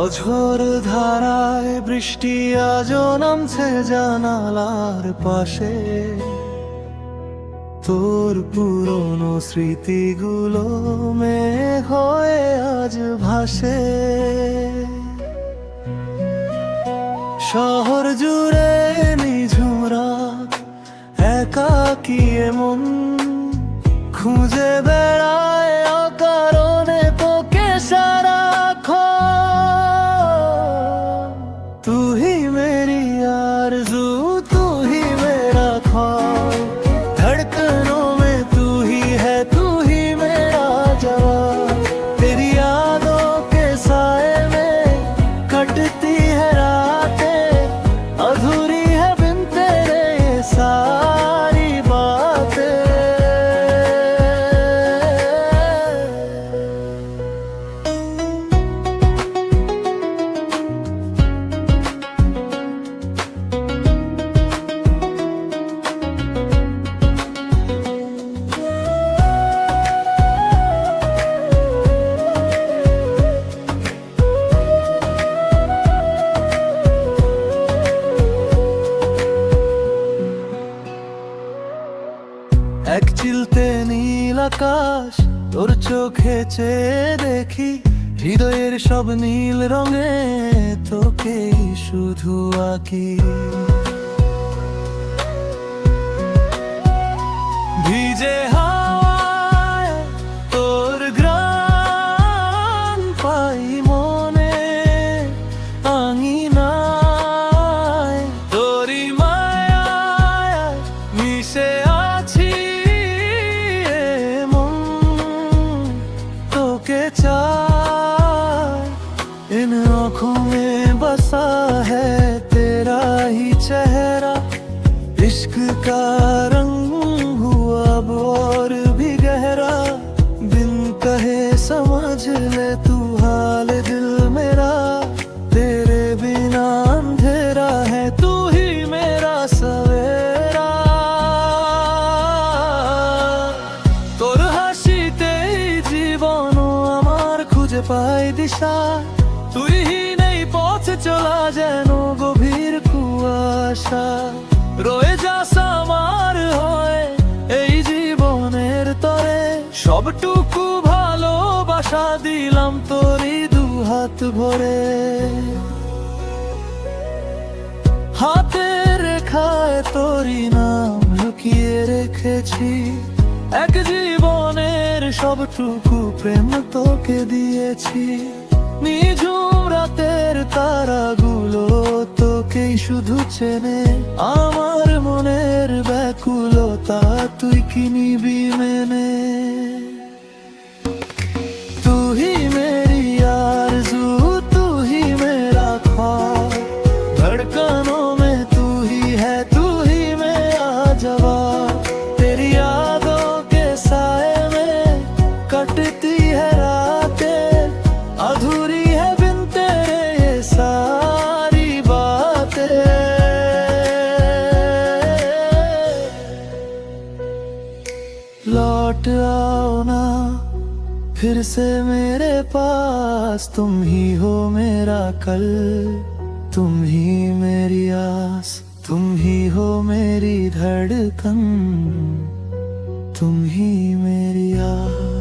অঝোর ধারায় বৃষ্টি আজও নামছে জানালার পাশে, তোর পুরনো স্মৃতিগুলো মেঘ হয়ে আজ ভাসে। শহর জুড়ে নিঝুম রাত, একাকী এমন খুঁজে বেড়ায় অকারণে তোকে সারাক্ষণ। তু হি মেরি আরজু, তু হি মেরা ख्वाब, धड़कनों में तू ही है, तू ही मेरा जवाब। तेरी यादों के साए में कटती है रातें, अधूरी है बिन तेरे ये सारी बातें। এক চিলতে নীল আকাশ, তোর চোখে চেয়ে দেখি হৃদয়ের সব নীল রঙে তোকে শুধু আঁকি। ভিজে হাওয়ায় তোর ঘ্রাণ পাই মনে, আঙিনায় তোরি মায়ায় মিশে আছি এমন। তোকে চাই इन आँखों में बसा है तेरा ही चेहरा, इश्क का रंग हुआ अब और भी गहरा। बिन कहे समझ ले तू हाल दिल मेरा, तेरे बिना अंधेरा है, तू ही मेरा सवेरा। তোর হাসিতেই জীবন আমার খুঁজে পাই দিশা, তুই হি নেই পথে চলা যেন গভীর কুয়াশা। রয়ে যাস আমার হয়ে এই জীবনের তরে, সবটুকু ভালোবাসা দিলাম তোরই দুহাত ভরে। হাতে রেখায় তোরই নাম লুকিয়ে রেখেছি, এক জীবনের সবটুকু প্রেম তোকে দিয়েছি। নিঝুম রাতের তারাগুলো তোকেই শুধু চেনে, আমার মনের ব্যাকুলতা তুই কি নিবি মেনে। तू ही मेरी आरज़ू, तू ही मेरा ख्वाब, धड़कनों में तू ही है, तू ही मेरा जवाब। तेरी यादों के साए में कटती है रातें, अधूरी है बिन तेरे ये सारी बातें। लौट आओ ना फिर से मेरे पास, तुम ही हो मेरा कल, तुम ही मेरी आस, तुम ही हो मेरी धड़कन, तुम ही मेरी आस।